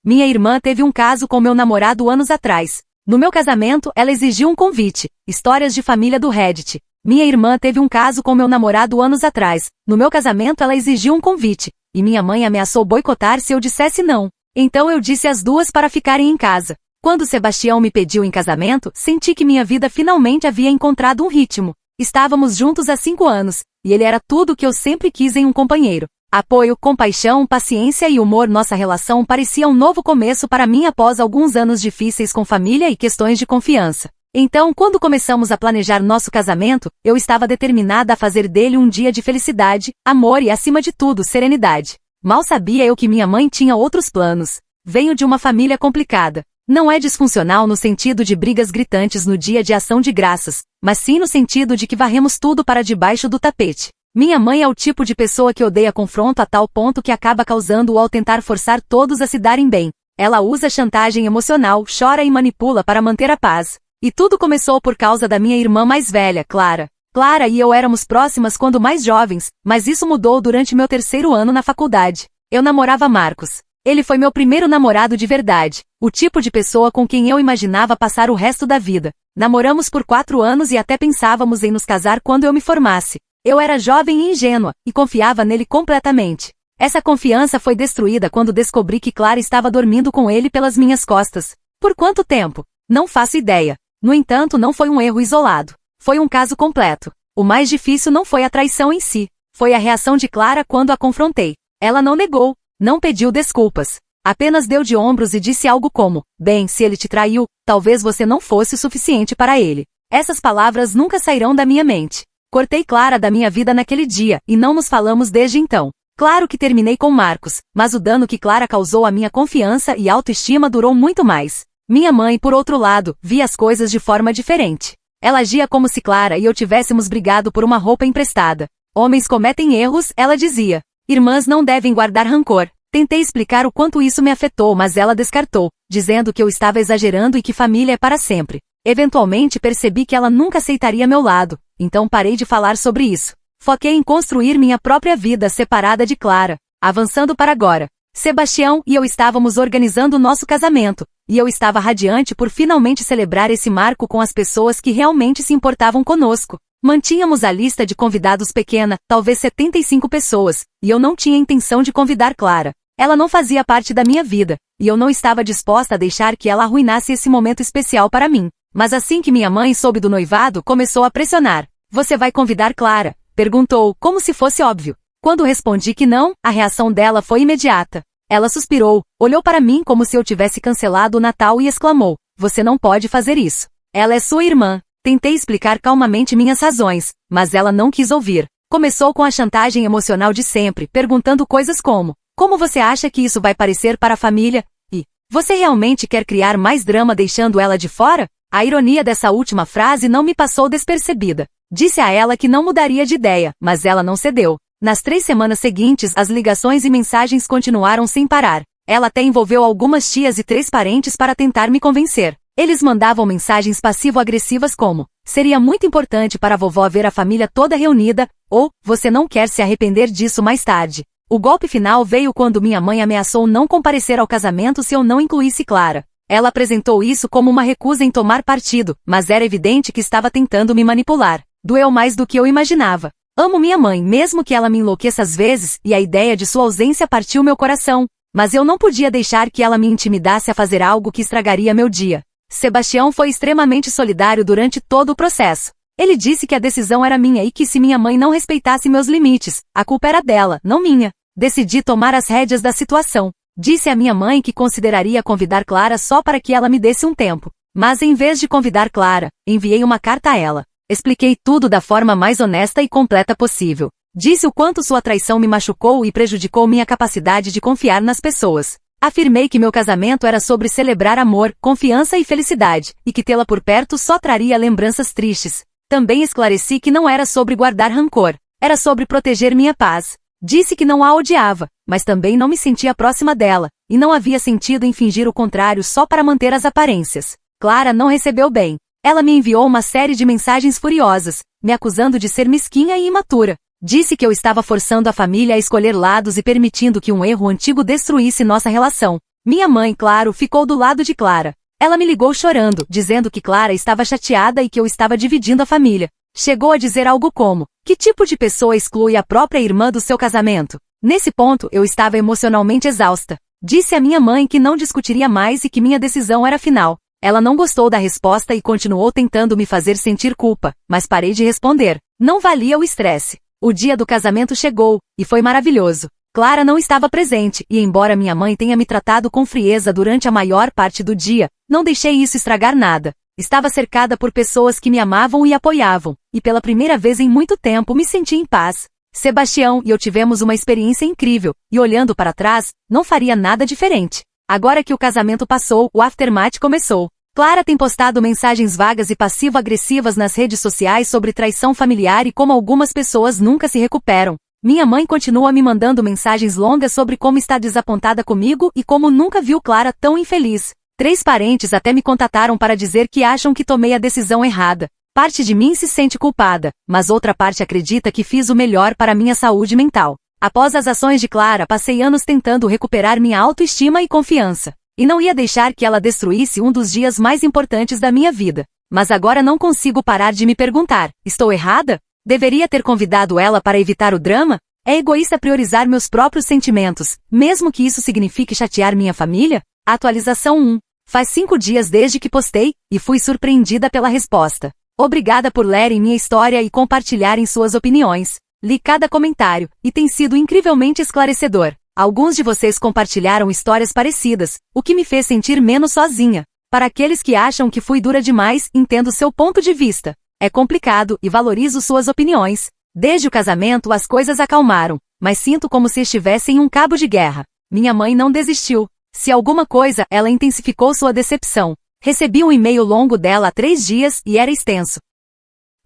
Minha irmã teve um caso com meu namorado anos atrás. No meu casamento, ela exigiu um convite. Histórias de família do Reddit. Minha irmã teve um caso com meu namorado anos atrás. No meu casamento, ela exigiu um convite. E minha mãe ameaçou boicotar se eu dissesse não. Então eu disse às duas para ficarem em casa. Quando Sebastião me pediu em casamento, senti que minha vida finalmente havia encontrado um ritmo. Estávamos juntos há 5 anos, e ele era tudo o que eu sempre quis em um companheiro. Apoio, compaixão, paciência e humor. Nossa relação parecia um novo começo para mim após alguns anos difíceis com família e questões de confiança. Então, quando começamos a planejar nosso casamento, eu estava determinada a fazer dele um dia de felicidade, amor e, acima de tudo, serenidade. Mal sabia eu que minha mãe tinha outros planos. Venho de uma família complicada. Não é disfuncional no sentido de brigas gritantes no dia de ação de graças, mas sim no sentido de que varremos tudo para debaixo do tapete. Minha mãe é o tipo de pessoa que odeia confronto a tal ponto que acaba causando-o ao tentar forçar todos a se darem bem. Ela usa chantagem emocional, chora e manipula para manter a paz. E tudo começou por causa da minha irmã mais velha, Clara. Clara e eu éramos próximas quando mais jovens, mas isso mudou durante meu 3º ano na faculdade. Eu namorava Marcos. Ele foi meu primeiro namorado de verdade, o tipo de pessoa com quem eu imaginava passar o resto da vida. Namoramos por 4 anos e até pensávamos em nos casar quando eu me formasse. Eu era jovem e ingênua, e confiava nele completamente. Essa confiança foi destruída quando descobri que Clara estava dormindo com ele pelas minhas costas. Por quanto tempo? Não faço ideia. No entanto, não foi um erro isolado. Foi um caso completo. O mais difícil não foi a traição em si. Foi a reação de Clara quando a confrontei. Ela não negou, não pediu desculpas. Apenas deu de ombros e disse algo como: "Bem, se ele te traiu, talvez você não fosse o suficiente para ele." Essas palavras nunca sairão da minha mente. Cortei Clara da minha vida naquele dia, e não nos falamos desde então. Claro que terminei com Marcos, mas o dano que Clara causou à minha confiança e autoestima durou muito mais. Minha mãe, por outro lado, via as coisas de forma diferente. Ela agia como se Clara e eu tivéssemos brigado por uma roupa emprestada. Homens cometem erros, ela dizia. Irmãs não devem guardar rancor. Tentei explicar o quanto isso me afetou, mas ela descartou, dizendo que eu estava exagerando e que família é para sempre. Eventualmente percebi que ela nunca aceitaria meu lado, então parei de falar sobre isso. Foquei em construir minha própria vida separada de Clara. Avançando para agora. Sebastião e eu estávamos organizando nosso casamento, e eu estava radiante por finalmente celebrar esse marco com as pessoas que realmente se importavam conosco. Mantínhamos a lista de convidados pequena, talvez 75 pessoas, e eu não tinha intenção de convidar Clara. Ela não fazia parte da minha vida, e eu não estava disposta a deixar que ela arruinasse esse momento especial para mim. Mas assim que minha mãe soube do noivado, começou a pressionar. "Você vai convidar Clara?" Perguntou, como se fosse óbvio. Quando respondi que não, a reação dela foi imediata. Ela suspirou, olhou para mim como se eu tivesse cancelado o Natal e exclamou: "Você não pode fazer isso. Ela é sua irmã." Tentei explicar calmamente minhas razões, mas ela não quis ouvir. Começou com a chantagem emocional de sempre, perguntando coisas como: "Como você acha que isso vai parecer para a família?" E: "Você realmente quer criar mais drama deixando ela de fora?" A ironia dessa última frase não me passou despercebida. Disse a ela que não mudaria de ideia, mas ela não cedeu. Nas 3 semanas seguintes, as ligações e mensagens continuaram sem parar. Ela até envolveu algumas tias e 3 parentes para tentar me convencer. Eles mandavam mensagens passivo-agressivas como: "Seria muito importante para a vovó ver a família toda reunida", ou "Você não quer se arrepender disso mais tarde." O golpe final veio quando minha mãe ameaçou não comparecer ao casamento se eu não incluísse Clara. Ela apresentou isso como uma recusa em tomar partido, mas era evidente que estava tentando me manipular. Doeu mais do que eu imaginava. Amo minha mãe, mesmo que ela me enlouqueça às vezes, e a ideia de sua ausência partiu meu coração. Mas eu não podia deixar que ela me intimidasse a fazer algo que estragaria meu dia. Sebastião foi extremamente solidário durante todo o processo. Ele disse que a decisão era minha e que se minha mãe não respeitasse meus limites, a culpa era dela, não minha. Decidi tomar as rédeas da situação. Disse à minha mãe que consideraria convidar Clara só para que ela me desse um tempo. Mas em vez de convidar Clara, enviei uma carta a ela. Expliquei tudo da forma mais honesta e completa possível. Disse o quanto sua traição me machucou e prejudicou minha capacidade de confiar nas pessoas. Afirmei que meu casamento era sobre celebrar amor, confiança e felicidade, e que tê-la por perto só traria lembranças tristes. Também esclareci que não era sobre guardar rancor. Era sobre proteger minha paz. Disse que não a odiava, mas também não me sentia próxima dela, e não havia sentido em fingir o contrário só para manter as aparências. Clara não recebeu bem. Ela me enviou uma série de mensagens furiosas, me acusando de ser mesquinha e imatura. Disse que eu estava forçando a família a escolher lados e permitindo que um erro antigo destruísse nossa relação. Minha mãe, claro, ficou do lado de Clara. Ela me ligou chorando, dizendo que Clara estava chateada e que eu estava dividindo a família. Chegou a dizer algo como: que tipo de pessoa exclui a própria irmã do seu casamento? Nesse ponto, eu estava emocionalmente exausta. Disse à minha mãe que não discutiria mais e que minha decisão era final. Ela não gostou da resposta e continuou tentando me fazer sentir culpa, mas parei de responder. Não valia o estresse. O dia do casamento chegou, e foi maravilhoso. Clara não estava presente, e embora minha mãe tenha me tratado com frieza durante a maior parte do dia, não deixei isso estragar nada. Estava cercada por pessoas que me amavam e apoiavam, e pela primeira vez em muito tempo me senti em paz. Sebastião e eu tivemos uma experiência incrível, e olhando para trás, não faria nada diferente. Agora que o casamento passou, o aftermath começou. Clara tem postado mensagens vagas e passivo-agressivas nas redes sociais sobre traição familiar e como algumas pessoas nunca se recuperam. Minha mãe continua me mandando mensagens longas sobre como está desapontada comigo e como nunca viu Clara tão infeliz. 3 parentes até me contataram para dizer que acham que tomei a decisão errada. Parte de mim se sente culpada, mas outra parte acredita que fiz o melhor para minha saúde mental. Após as ações de Clara, passei anos tentando recuperar minha autoestima e confiança. E não ia deixar que ela destruísse um dos dias mais importantes da minha vida. Mas agora não consigo parar de me perguntar: estou errada? Deveria ter convidado ela para evitar o drama? É egoísta priorizar meus próprios sentimentos, mesmo que isso signifique chatear minha família? Atualização 1. Faz 5 dias desde que postei, e fui surpreendida pela resposta. Obrigada por lerem minha história e compartilharem suas opiniões. Li cada comentário, e tem sido incrivelmente esclarecedor. Alguns de vocês compartilharam histórias parecidas, o que me fez sentir menos sozinha. Para aqueles que acham que fui dura demais, entendo seu ponto de vista. É complicado e valorizo suas opiniões. Desde o casamento as coisas acalmaram, mas sinto como se estivesse em um cabo de guerra. Minha mãe não desistiu. Se alguma coisa, ela intensificou sua decepção. Recebi um e-mail longo dela há 3 dias e era extenso.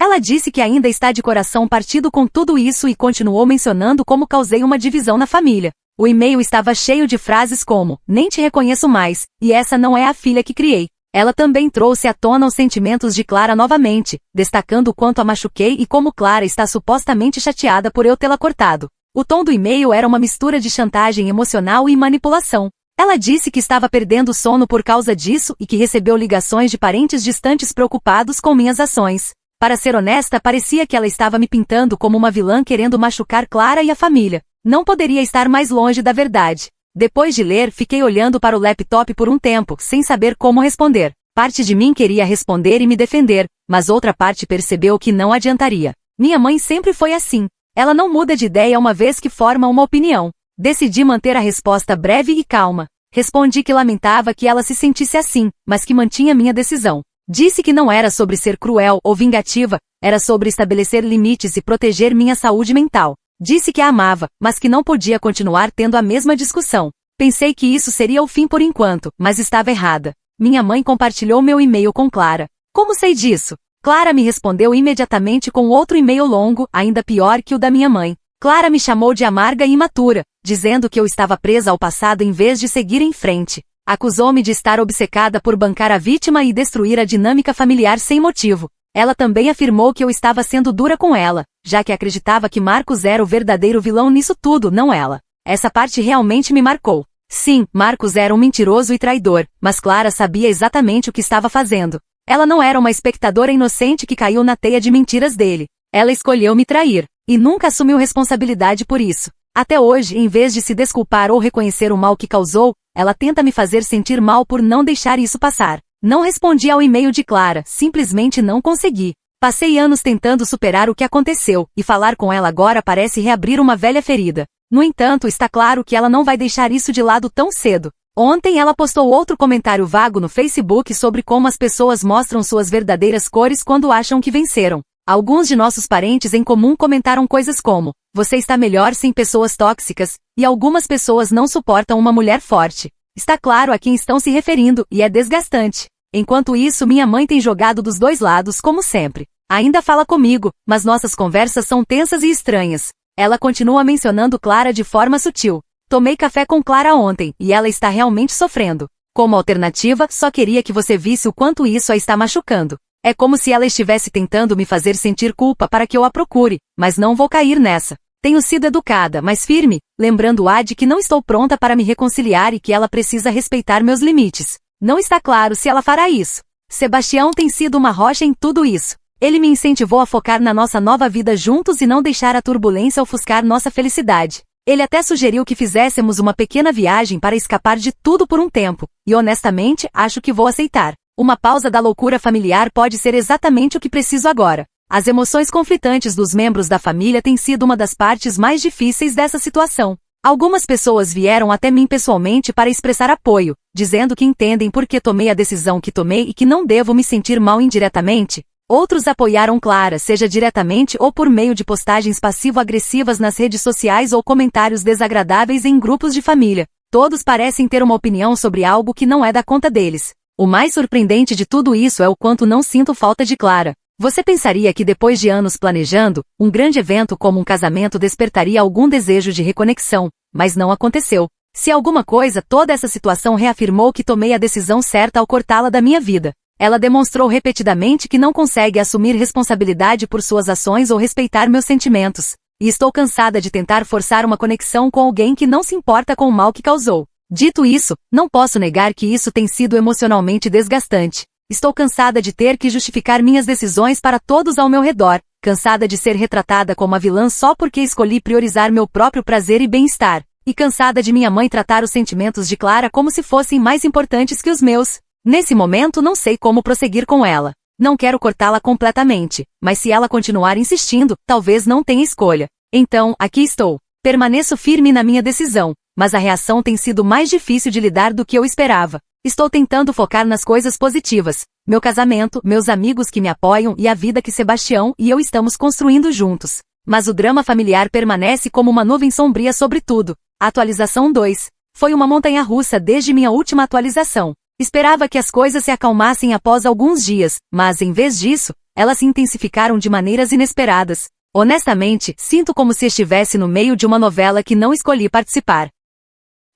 Ela disse que ainda está de coração partido com tudo isso e continuou mencionando como causei uma divisão na família. O e-mail estava cheio de frases como: nem te reconheço mais, e essa não é a filha que criei. Ela também trouxe à tona os sentimentos de Clara novamente, destacando o quanto a machuquei e como Clara está supostamente chateada por eu tê-la cortado. O tom do e-mail era uma mistura de chantagem emocional e manipulação. Ela disse que estava perdendo o sono por causa disso e que recebeu ligações de parentes distantes preocupados com minhas ações. Para ser honesta, parecia que ela estava me pintando como uma vilã querendo machucar Clara e a família. Não poderia estar mais longe da verdade. Depois de ler, fiquei olhando para o laptop por um tempo, sem saber como responder. Parte de mim queria responder e me defender, mas outra parte percebeu que não adiantaria. Minha mãe sempre foi assim. Ela não muda de ideia uma vez que forma uma opinião. Decidi manter a resposta breve e calma. Respondi que lamentava que ela se sentisse assim, mas que mantinha minha decisão. Disse que não era sobre ser cruel ou vingativa, era sobre estabelecer limites e proteger minha saúde mental. Disse que a amava, mas que não podia continuar tendo a mesma discussão. Pensei que isso seria o fim por enquanto, mas estava errada. Minha mãe compartilhou meu e-mail com Clara. Como sei disso? Clara me respondeu imediatamente com outro e-mail longo, ainda pior que o da minha mãe. Clara me chamou de amarga e imatura, dizendo que eu estava presa ao passado em vez de seguir em frente. Acusou-me de estar obcecada por bancar a vítima e destruir a dinâmica familiar sem motivo. Ela também afirmou que eu estava sendo dura com ela, já que acreditava que Marcos era o verdadeiro vilão nisso tudo, não ela. Essa parte realmente me marcou. Sim, Marcos era um mentiroso e traidor, mas Clara sabia exatamente o que estava fazendo. Ela não era uma espectadora inocente que caiu na teia de mentiras dele. Ela escolheu me trair, e nunca assumiu responsabilidade por isso. Até hoje, em vez de se desculpar ou reconhecer o mal que causou, ela tenta me fazer sentir mal por não deixar isso passar. Não respondi ao e-mail de Clara, simplesmente não consegui. Passei anos tentando superar o que aconteceu, e falar com ela agora parece reabrir uma velha ferida. No entanto, está claro que ela não vai deixar isso de lado tão cedo. Ontem ela postou outro comentário vago no Facebook sobre como as pessoas mostram suas verdadeiras cores quando acham que venceram. Alguns de nossos parentes em comum comentaram coisas como: você está melhor sem pessoas tóxicas, e algumas pessoas não suportam uma mulher forte. Está claro a quem estão se referindo, e é desgastante. Enquanto isso, minha mãe tem jogado dos dois lados, como sempre. Ainda fala comigo, mas nossas conversas são tensas e estranhas. Ela continua mencionando Clara de forma sutil. Tomei café com Clara ontem, e ela está realmente sofrendo. Como alternativa, só queria que você visse o quanto isso a está machucando. É como se ela estivesse tentando me fazer sentir culpa para que eu a procure, mas não vou cair nessa. Tenho sido educada, mas firme, lembrando-a de que não estou pronta para me reconciliar e que ela precisa respeitar meus limites. Não está claro se ela fará isso. Sebastião tem sido uma rocha em tudo isso. Ele me incentivou a focar na nossa nova vida juntos e não deixar a turbulência ofuscar nossa felicidade. Ele até sugeriu que fizéssemos uma pequena viagem para escapar de tudo por um tempo, e honestamente, acho que vou aceitar. Uma pausa da loucura familiar pode ser exatamente o que preciso agora. As emoções conflitantes dos membros da família têm sido uma das partes mais difíceis dessa situação. Algumas pessoas vieram até mim pessoalmente para expressar apoio, dizendo que entendem por que tomei a decisão que tomei e que não devo me sentir mal indiretamente. Outros apoiaram Clara, seja diretamente ou por meio de postagens passivo-agressivas nas redes sociais ou comentários desagradáveis em grupos de família. Todos parecem ter uma opinião sobre algo que não é da conta deles. O mais surpreendente de tudo isso é o quanto não sinto falta de Clara. Você pensaria que depois de anos planejando, um grande evento como um casamento despertaria algum desejo de reconexão, mas não aconteceu. Se alguma coisa, toda essa situação reafirmou que tomei a decisão certa ao cortá-la da minha vida. Ela demonstrou repetidamente que não consegue assumir responsabilidade por suas ações ou respeitar meus sentimentos. E estou cansada de tentar forçar uma conexão com alguém que não se importa com o mal que causou. Dito isso, não posso negar que isso tem sido emocionalmente desgastante. Estou cansada de ter que justificar minhas decisões para todos ao meu redor, cansada de ser retratada como a vilã só porque escolhi priorizar meu próprio prazer e bem-estar, e cansada de minha mãe tratar os sentimentos de Clara como se fossem mais importantes que os meus. Nesse momento não sei como prosseguir com ela. Não quero cortá-la completamente, mas se ela continuar insistindo, talvez não tenha escolha. Então, aqui estou. Permaneço firme na minha decisão, mas a reação tem sido mais difícil de lidar do que eu esperava. Estou tentando focar nas coisas positivas. Meu casamento, meus amigos que me apoiam e a vida que Sebastião e eu estamos construindo juntos. Mas o drama familiar permanece como uma nuvem sombria sobre tudo. Atualização 2. Foi uma montanha-russa desde minha última atualização. Esperava que as coisas se acalmassem após alguns dias, mas em vez disso, elas se intensificaram de maneiras inesperadas. Honestamente, sinto como se estivesse no meio de uma novela que não escolhi participar.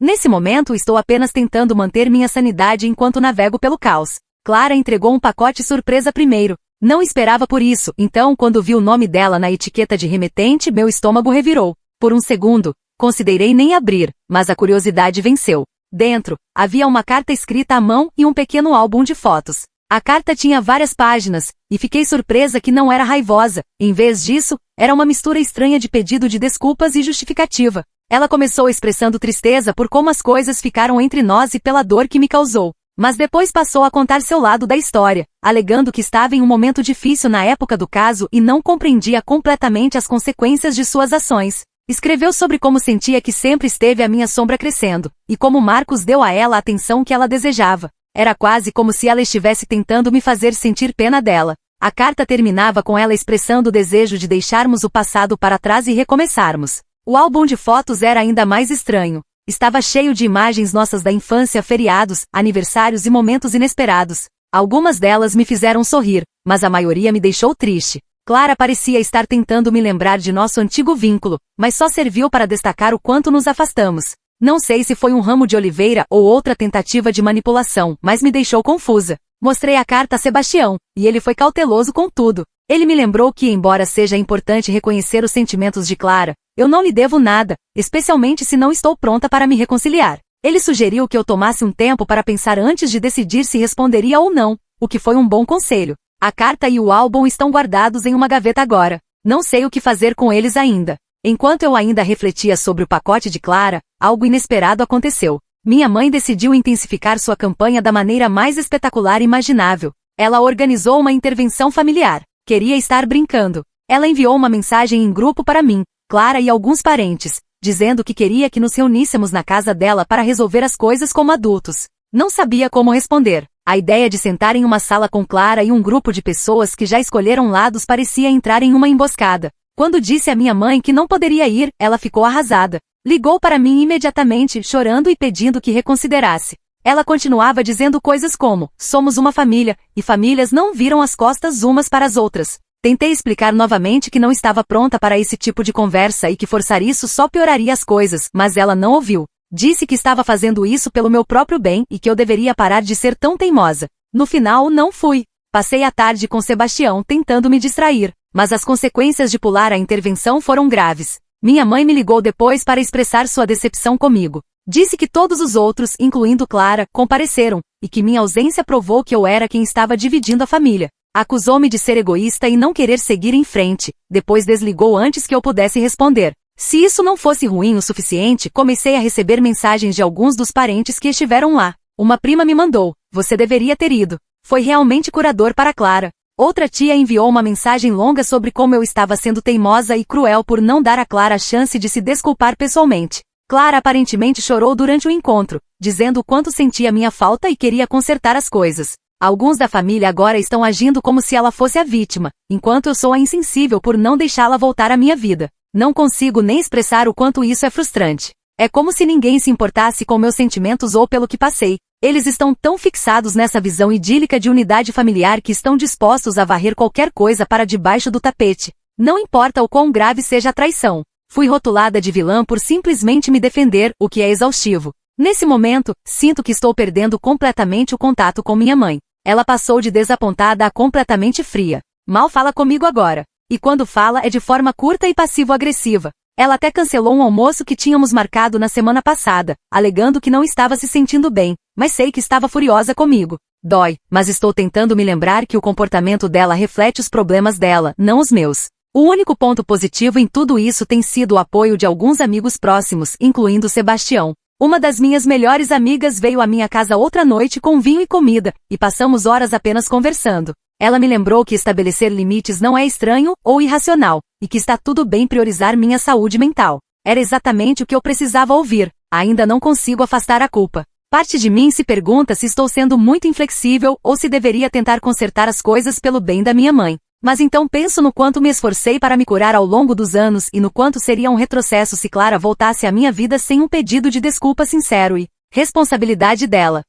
Nesse momento estou apenas tentando manter minha sanidade enquanto navego pelo caos. Clara entregou um pacote surpresa primeiro. Não esperava por isso, então quando vi o nome dela na etiqueta de remetente, meu estômago revirou. Por um segundo, considerei nem abrir, mas a curiosidade venceu. Dentro, havia uma carta escrita à mão e um pequeno álbum de fotos. A carta tinha várias páginas, e fiquei surpresa que não era raivosa. Em vez disso, era uma mistura estranha de pedido de desculpas e justificativa. Ela começou expressando tristeza por como as coisas ficaram entre nós e pela dor que me causou. Mas depois passou a contar seu lado da história, alegando que estava em um momento difícil na época do caso e não compreendia completamente as consequências de suas ações. Escreveu sobre como sentia que sempre esteve a minha sombra crescendo, e como Marcos deu a ela a atenção que ela desejava. Era quase como se ela estivesse tentando me fazer sentir pena dela. A carta terminava com ela expressando o desejo de deixarmos o passado para trás e recomeçarmos. O álbum de fotos era ainda mais estranho. Estava cheio de imagens nossas da infância, feriados, aniversários e momentos inesperados. Algumas delas me fizeram sorrir, mas a maioria me deixou triste. Clara parecia estar tentando me lembrar de nosso antigo vínculo, mas só serviu para destacar o quanto nos afastamos. Não sei se foi um ramo de oliveira ou outra tentativa de manipulação, mas me deixou confusa. Mostrei a carta a Sebastião, e ele foi cauteloso com tudo. Ele me lembrou que, embora seja importante reconhecer os sentimentos de Clara, eu não lhe devo nada, especialmente se não estou pronta para me reconciliar. Ele sugeriu que eu tomasse um tempo para pensar antes de decidir se responderia ou não, o que foi um bom conselho. A carta e o álbum estão guardados em uma gaveta agora. Não sei o que fazer com eles ainda. Enquanto eu ainda refletia sobre o pacote de Clara, algo inesperado aconteceu. Minha mãe decidiu intensificar sua campanha da maneira mais espetacular imaginável. Ela organizou uma intervenção familiar. Queria estar brincando. Ela enviou uma mensagem em grupo para mim, Clara e alguns parentes, dizendo que queria que nos reuníssemos na casa dela para resolver as coisas como adultos. Não sabia como responder. A ideia de sentar em uma sala com Clara e um grupo de pessoas que já escolheram lados parecia entrar em uma emboscada. Quando disse à minha mãe que não poderia ir, ela ficou arrasada. Ligou para mim imediatamente, chorando e pedindo que reconsiderasse. Ela continuava dizendo coisas como, somos uma família, e famílias não viram as costas umas para as outras. Tentei explicar novamente que não estava pronta para esse tipo de conversa e que forçar isso só pioraria as coisas, mas ela não ouviu. Disse que estava fazendo isso pelo meu próprio bem e que eu deveria parar de ser tão teimosa. No final, não fui. Passei a tarde com Sebastião tentando me distrair, mas as consequências de pular a intervenção foram graves. Minha mãe me ligou depois para expressar sua decepção comigo. Disse que todos os outros, incluindo Clara, compareceram, e que minha ausência provou que eu era quem estava dividindo a família. Acusou-me de ser egoísta e não querer seguir em frente, depois desligou antes que eu pudesse responder. Se isso não fosse ruim o suficiente, comecei a receber mensagens de alguns dos parentes que estiveram lá. Uma prima me mandou: "Você deveria ter ido. Foi realmente curador para Clara." Outra tia enviou uma mensagem longa sobre como eu estava sendo teimosa e cruel por não dar a Clara a chance de se desculpar pessoalmente. Clara aparentemente chorou durante o encontro, dizendo o quanto sentia minha falta e queria consertar as coisas. Alguns da família agora estão agindo como se ela fosse a vítima, enquanto eu sou a insensível por não deixá-la voltar à minha vida. Não consigo nem expressar o quanto isso é frustrante. É como se ninguém se importasse com meus sentimentos ou pelo que passei. Eles estão tão fixados nessa visão idílica de unidade familiar que estão dispostos a varrer qualquer coisa para debaixo do tapete. Não importa o quão grave seja a traição. Fui rotulada de vilã por simplesmente me defender, o que é exaustivo. Nesse momento, sinto que estou perdendo completamente o contato com minha mãe. Ela passou de desapontada a completamente fria. Mal fala comigo agora. E quando fala é de forma curta e passivo-agressiva. Ela até cancelou um almoço que tínhamos marcado na semana passada, alegando que não estava se sentindo bem, mas sei que estava furiosa comigo. Dói, mas estou tentando me lembrar que o comportamento dela reflete os problemas dela, não os meus. O único ponto positivo em tudo isso tem sido o apoio de alguns amigos próximos, incluindo Sebastião. Uma das minhas melhores amigas veio à minha casa outra noite com vinho e comida, e passamos horas apenas conversando. Ela me lembrou que estabelecer limites não é estranho ou irracional, e que está tudo bem priorizar minha saúde mental. Era exatamente o que eu precisava ouvir. Ainda não consigo afastar a culpa. Parte de mim se pergunta se estou sendo muito inflexível ou se deveria tentar consertar as coisas pelo bem da minha mãe. Mas então penso no quanto me esforcei para me curar ao longo dos anos e no quanto seria um retrocesso se Clara voltasse à minha vida sem um pedido de desculpa sincero e responsabilidade dela.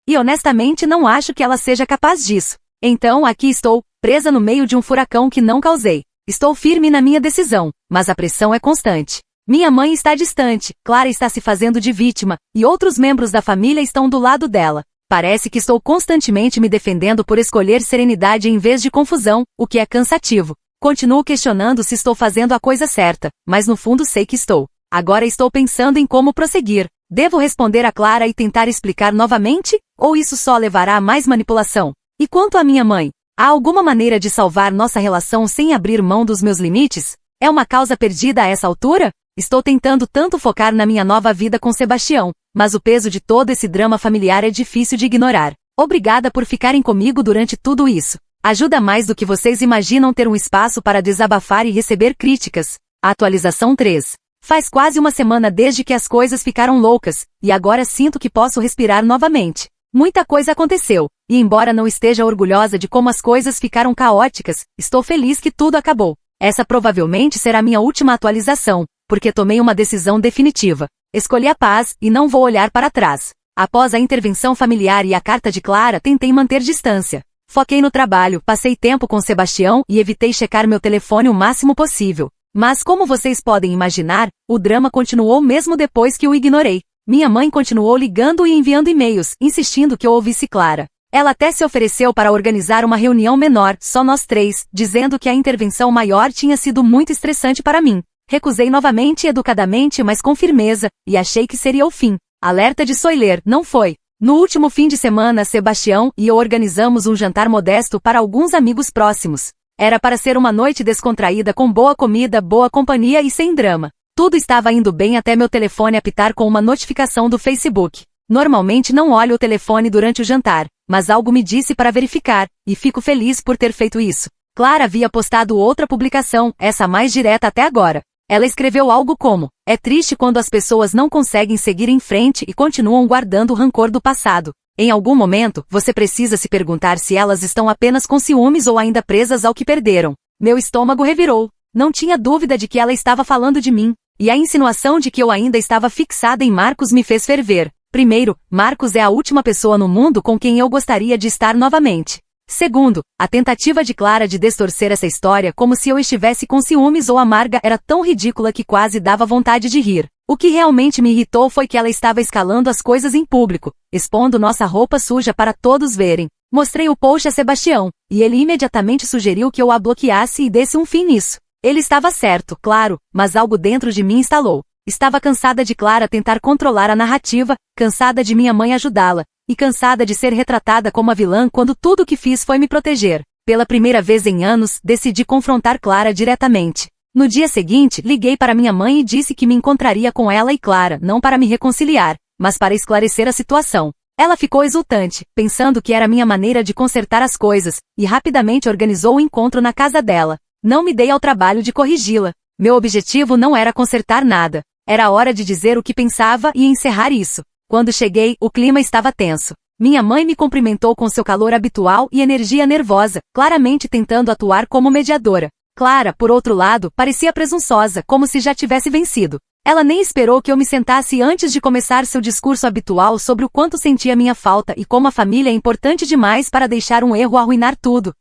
E honestamente não acho que ela seja capaz disso. Então aqui estou, presa no meio de um furacão que não causei. Estou firme na minha decisão, mas a pressão é constante. Minha mãe está distante, Clara está se fazendo de vítima, e outros membros da família estão do lado dela. Parece que estou constantemente me defendendo por escolher serenidade em vez de confusão, o que é cansativo. Continuo questionando se estou fazendo a coisa certa, mas no fundo sei que estou. Agora estou pensando em como prosseguir. Devo responder a Clara e tentar explicar novamente? Ou isso só levará a mais manipulação? E quanto à minha mãe? Há alguma maneira de salvar nossa relação sem abrir mão dos meus limites? É uma causa perdida a essa altura? Estou tentando tanto focar na minha nova vida com Sebastião, mas o peso de todo esse drama familiar é difícil de ignorar. Obrigada por ficarem comigo durante tudo isso. Ajuda mais do que vocês imaginam ter um espaço para desabafar e receber críticas. Atualização 3. Faz quase uma semana desde que as coisas ficaram loucas, e agora sinto que posso respirar novamente. Muita coisa aconteceu, e embora não esteja orgulhosa de como as coisas ficaram caóticas, estou feliz que tudo acabou. Essa provavelmente será minha última atualização, porque tomei uma decisão definitiva. Escolhi a paz e não vou olhar para trás. Após a intervenção familiar e a carta de Clara, tentei manter distância. Foquei no trabalho, passei tempo com Sebastião e evitei checar meu telefone o máximo possível. Mas como vocês podem imaginar, o drama continuou mesmo depois que o ignorei. Minha mãe continuou ligando e enviando e-mails, insistindo que eu ouvisse Clara. Ela até se ofereceu para organizar uma reunião menor, só nós três, dizendo que a intervenção maior tinha sido muito estressante para mim. Recusei novamente e educadamente, mas com firmeza, e achei que seria o fim. Alerta de Soiler, não foi. No último fim de semana, Sebastião e eu organizamos um jantar modesto para alguns amigos próximos. Era para ser uma noite descontraída com boa comida, boa companhia e sem drama. Tudo estava indo bem até meu telefone apitar com uma notificação do Facebook. Normalmente não olho o telefone durante o jantar, mas algo me disse para verificar, e fico feliz por ter feito isso. Clara havia postado outra publicação, essa mais direta até agora. Ela escreveu algo como: "É triste quando as pessoas não conseguem seguir em frente e continuam guardando o rancor do passado. Em algum momento, você precisa se perguntar se elas estão apenas com ciúmes ou ainda presas ao que perderam." Meu estômago revirou. Não tinha dúvida de que ela estava falando de mim. E a insinuação de que eu ainda estava fixada em Marcos me fez ferver. Primeiro, Marcos é a última pessoa no mundo com quem eu gostaria de estar novamente. Segundo, a tentativa de Clara de distorcer essa história como se eu estivesse com ciúmes ou amarga era tão ridícula que quase dava vontade de rir. O que realmente me irritou foi que ela estava escalando as coisas em público, expondo nossa roupa suja para todos verem. Mostrei o post a Sebastião, e ele imediatamente sugeriu que eu a bloqueasse e desse um fim nisso. Ele estava certo, claro, mas algo dentro de mim estalou. Estava cansada de Clara tentar controlar a narrativa, cansada de minha mãe ajudá-la, e cansada de ser retratada como a vilã quando tudo o que fiz foi me proteger. Pela primeira vez em anos, decidi confrontar Clara diretamente. No dia seguinte, liguei para minha mãe e disse que me encontraria com ela e Clara, não para me reconciliar, mas para esclarecer a situação. Ela ficou exultante, pensando que era minha maneira de consertar as coisas, e rapidamente organizou o encontro na casa dela. Não me dei ao trabalho de corrigi-la. Meu objetivo não era consertar nada. Era hora de dizer o que pensava e encerrar isso. Quando cheguei, o clima estava tenso. Minha mãe me cumprimentou com seu calor habitual e energia nervosa, claramente tentando atuar como mediadora. Clara, por outro lado, parecia presunçosa, como se já tivesse vencido. Ela nem esperou que eu me sentasse antes de começar seu discurso habitual sobre o quanto sentia minha falta e como a família é importante demais para deixar um erro arruinar tudo.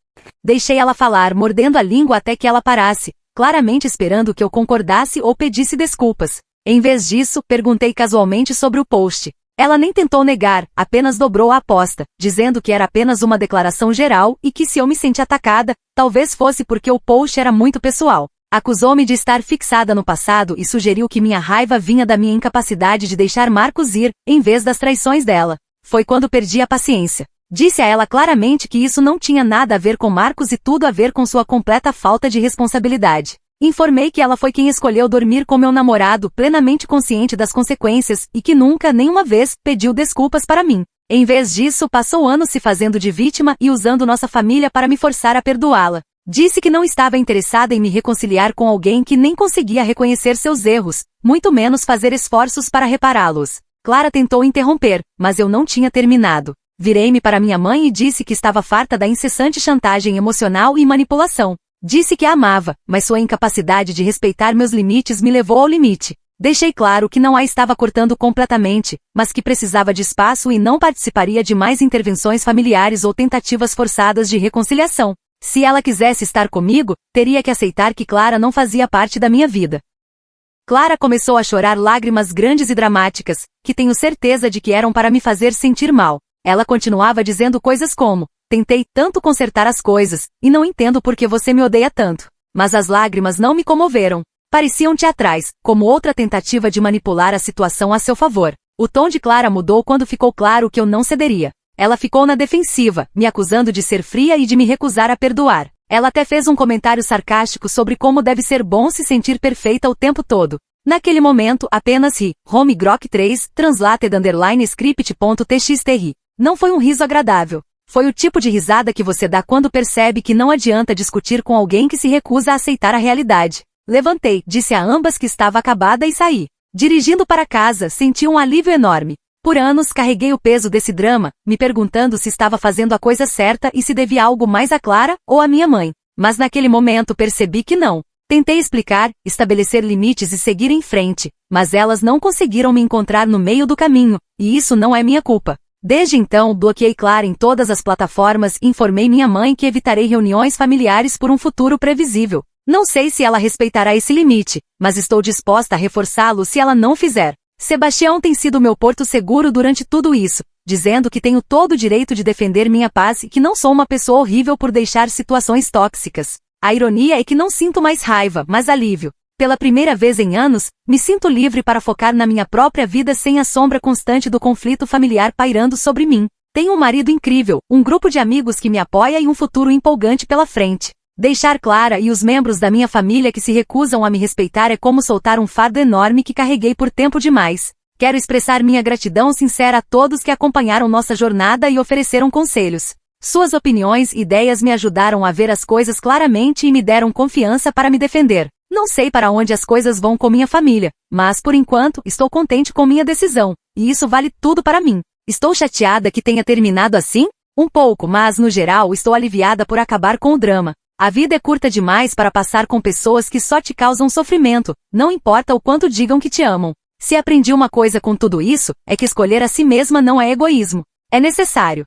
Deixei ela falar, mordendo a língua até que ela parasse, claramente esperando que eu concordasse ou pedisse desculpas. Em vez disso, perguntei casualmente sobre o post. Ela nem tentou negar, apenas dobrou a aposta, dizendo que era apenas uma declaração geral e que se eu me senti atacada, talvez fosse porque o post era muito pessoal. Acusou-me de estar fixada no passado e sugeriu que minha raiva vinha da minha incapacidade de deixar Marcos ir, em vez das traições dela. Foi quando perdi a paciência. Disse a ela claramente que isso não tinha nada a ver com Marcos e tudo a ver com sua completa falta de responsabilidade. Informei que ela foi quem escolheu dormir com meu namorado, plenamente consciente das consequências, e que nunca, nenhuma vez, pediu desculpas para mim. Em vez disso, passou anos se fazendo de vítima e usando nossa família para me forçar a perdoá-la. Disse que não estava interessada em me reconciliar com alguém que nem conseguia reconhecer seus erros, muito menos fazer esforços para repará-los. Clara tentou interromper, mas eu não tinha terminado. Virei-me para minha mãe e disse que estava farta da incessante chantagem emocional e manipulação. Disse que a amava, mas sua incapacidade de respeitar meus limites me levou ao limite. Deixei claro que não a estava cortando completamente, mas que precisava de espaço e não participaria de mais intervenções familiares ou tentativas forçadas de reconciliação. Se ela quisesse estar comigo, teria que aceitar que Clara não fazia parte da minha vida. Clara começou a chorar lágrimas grandes e dramáticas, que tenho certeza de que eram para me fazer sentir mal. Ela continuava dizendo coisas como: tentei tanto consertar as coisas, e não entendo por que você me odeia tanto. Mas as lágrimas não me comoveram. Pareciam teatrais, como outra tentativa de manipular a situação a seu favor. O tom de Clara mudou quando ficou claro que eu não cederia. Ela ficou na defensiva, me acusando de ser fria e de me recusar a perdoar. Ela até fez um comentário sarcástico sobre como deve ser bom se sentir perfeita o tempo todo. Naquele momento, apenas ri. Home Grok 3, translated script.txt ri. Não foi um riso agradável. Foi o tipo de risada que você dá quando percebe que não adianta discutir com alguém que se recusa a aceitar a realidade. Levantei, disse a ambas que estava acabada e saí. Dirigindo para casa, senti um alívio enorme. Por anos carreguei o peso desse drama, me perguntando se estava fazendo a coisa certa e se devia algo mais a Clara ou a minha mãe. Mas naquele momento percebi que não. Tentei explicar, estabelecer limites e seguir em frente, mas elas não conseguiram me encontrar no meio do caminho, e isso não é minha culpa. Desde então, bloqueei Clara em todas as plataformas e informei minha mãe que evitarei reuniões familiares por um futuro previsível. Não sei se ela respeitará esse limite, mas estou disposta a reforçá-lo se ela não fizer. Sebastião tem sido meu porto seguro durante tudo isso, dizendo que tenho todo o direito de defender minha paz e que não sou uma pessoa horrível por deixar situações tóxicas. A ironia é que não sinto mais raiva, mas alívio. Pela primeira vez em anos, me sinto livre para focar na minha própria vida sem a sombra constante do conflito familiar pairando sobre mim. Tenho um marido incrível, um grupo de amigos que me apoia e um futuro empolgante pela frente. Deixar Clara e os membros da minha família que se recusam a me respeitar é como soltar um fardo enorme que carreguei por tempo demais. Quero expressar minha gratidão sincera a todos que acompanharam nossa jornada e ofereceram conselhos. Suas opiniões e ideias me ajudaram a ver as coisas claramente e me deram confiança para me defender. Não sei para onde as coisas vão com minha família, mas por enquanto estou contente com minha decisão, e isso vale tudo para mim. Estou chateada que tenha terminado assim? Um pouco, mas no geral estou aliviada por acabar com o drama. A vida é curta demais para passar com pessoas que só te causam sofrimento, não importa o quanto digam que te amam. Se aprendi uma coisa com tudo isso, é que escolher a si mesma não é egoísmo. É necessário.